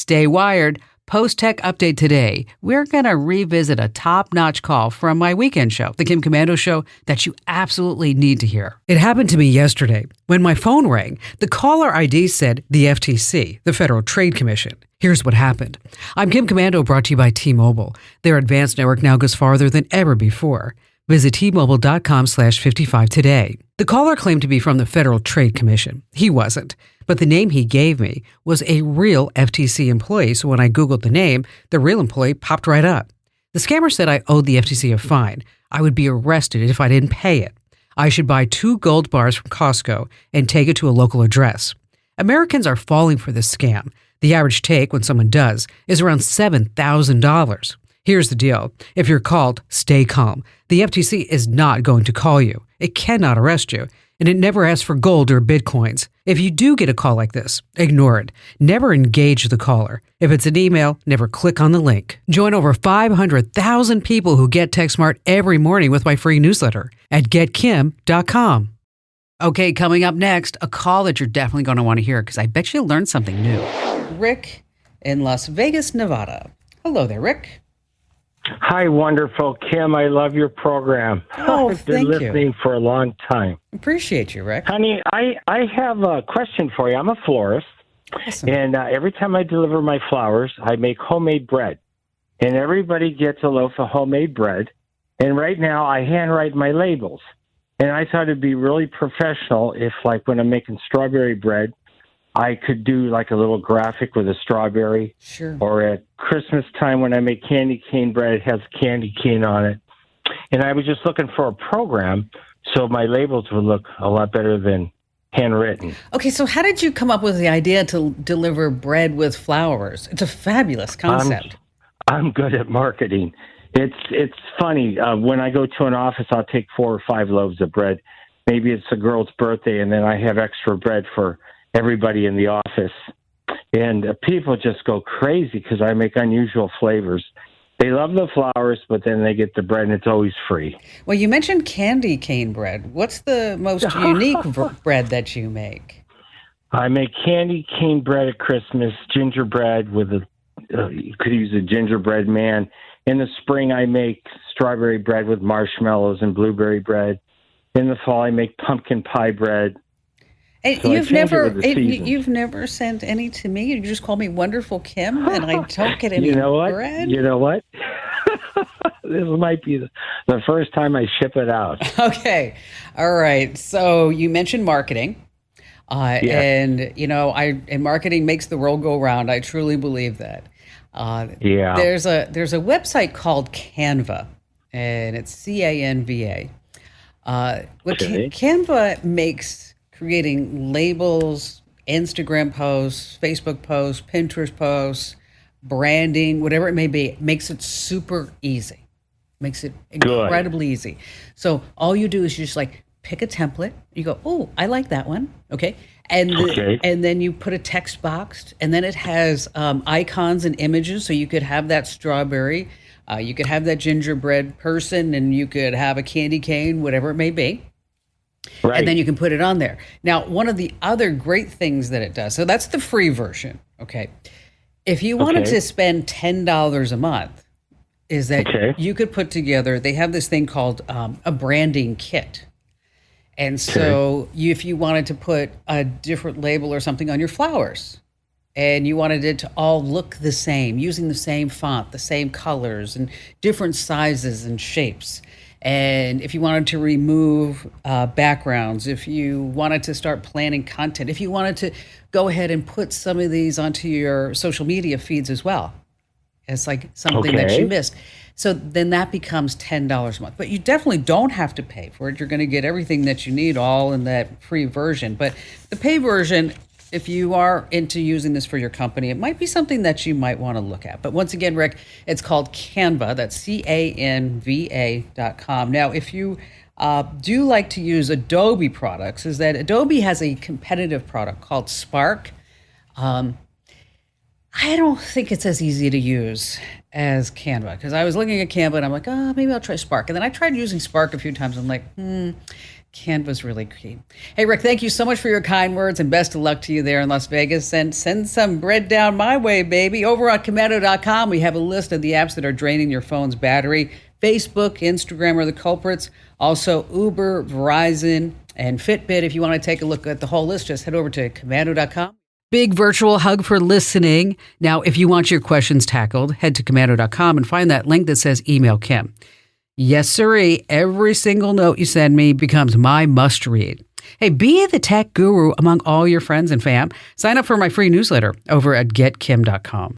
Stay wired. Post-tech update today. We're going to revisit a top-notch call from my weekend show, The Kim Komando Show, that you absolutely need to hear. It happened to me yesterday. When my phone rang, the caller ID said the FTC, the Federal Trade Commission. Here's what happened. I'm Kim Komando, brought to you by T-Mobile. Their advanced network now goes farther than ever before. Visit T-Mobile.com/55 today. The caller claimed to be from the Federal Trade Commission. He wasn't. But the name he gave me was a real FTC employee, so when I Googled the name, the real employee popped right up. The scammer said I owed the FTC a fine. I would be arrested if I didn't pay it. I should buy 2 gold bars from Costco and take it to a local address. Americans are falling for this scam. The average take, when someone does, is around $7,000. Here's the deal. If you're called, stay calm. The FTC is not going to call you. It cannot arrest you. And it never asks for gold or bitcoins. If you do get a call like this, ignore it. Never engage the caller. If it's an email, never click on the link. Join over 500,000 people who get TechSmart every morning with my free newsletter at getkim.com. Okay, coming up next, a call that you're definitely going to want to hear because I bet you'll learn something new. Rick in Las Vegas, Nevada. Hello there, Rick. Hi, wonderful Kim. I love your program. Oh, I've been listening for a long time. Appreciate you, Rick. Honey, I have a question for you. I'm a florist, Awesome. and every time I deliver my flowers, I make homemade bread. And everybody gets a loaf of homemade bread. And right now, I handwrite my labels. And I thought it'd be really professional if, like, when I'm making strawberry bread, I could do like a little graphic with a strawberry. Sure. Or at Christmas time when I make candy cane bread, it has candy cane on it. And I was just looking for a program so my labels would look a lot better than handwritten. Okay, so how did you come up with the idea to deliver bread with flowers? It's a fabulous concept. I'm good at marketing. It's funny. When I go to an office, I'll take 4 or 5 loaves of bread. Maybe it's a girl's birthday, and then I have extra bread for everybody in the office. And people just go crazy because I make unusual flavors. They love the flowers, but then they get the bread, and it's always free. Well, you mentioned candy cane bread. What's the most unique bread that you make? I make candy cane bread at Christmas, gingerbread with you could use a gingerbread man. In the spring, I make strawberry bread with marshmallows and blueberry bread. In the fall, I make pumpkin pie bread. And So you've never sent any to me. You just call me Wonderful Kim, and I don't get any You know what? bread. You know what? This might be the first time I ship it out. Okay, all right. So you mentioned marketing, and and marketing makes the world go round. I truly believe that. Yeah. There's a website called Canva, and it's CANVA. Okay. Canva makes creating labels, Instagram posts, Facebook posts, Pinterest posts, branding, whatever it may be, makes it super easy. Makes it incredibly easy. So all you do is you just like pick a template. You go, oh, I like that one. Okay. And then you put a text box, and then it has icons and images. So you could have that strawberry, you could have that gingerbread person, and you could have a candy cane, whatever it may be. Right. And then you can put it on there. Now, one of the other great things that it does, so that's the free version, okay? If you wanted to spend $10 a month, is that you could put together, they have this thing called a branding kit. And so if you wanted to put a different label or something on your flowers, and you wanted it to all look the same, using the same font, the same colors, and different sizes and shapes, and if you wanted to remove backgrounds, if you wanted to start planning content, if you wanted to go ahead and put some of these onto your social media feeds as well, it's like something that you missed. So then that becomes $10 a month. But you definitely don't have to pay for it. You're going to get everything that you need all in that free version. But the pay version, if you are into using this for your company, it might be something that you might want to look at. But once again, Rick, it's called Canva. That's CANVA.com. Now, if you do like to use Adobe products, is that Adobe has a competitive product called Spark. I don't think it's as easy to use as Canva, because I was looking at Canva and I'm like, oh, maybe I'll try Spark. And then I tried using Spark a few times. I'm like, Canva's really key. Hey, Rick, thank you so much for your kind words and best of luck to you there in Las Vegas. And send some bread down my way, baby. Over on Commando.com, we have a list of the apps that are draining your phone's battery. Facebook, Instagram are the culprits. Also, Uber, Verizon, and Fitbit. If you want to take a look at the whole list, just head over to Commando.com. Big virtual hug for listening. Now, if you want your questions tackled, head to Commando.com and find that link that says Email Kim. Yes, sirree. Every single note you send me becomes my must read. Hey, be the tech guru among all your friends and fam. Sign up for my free newsletter over at getkim.com.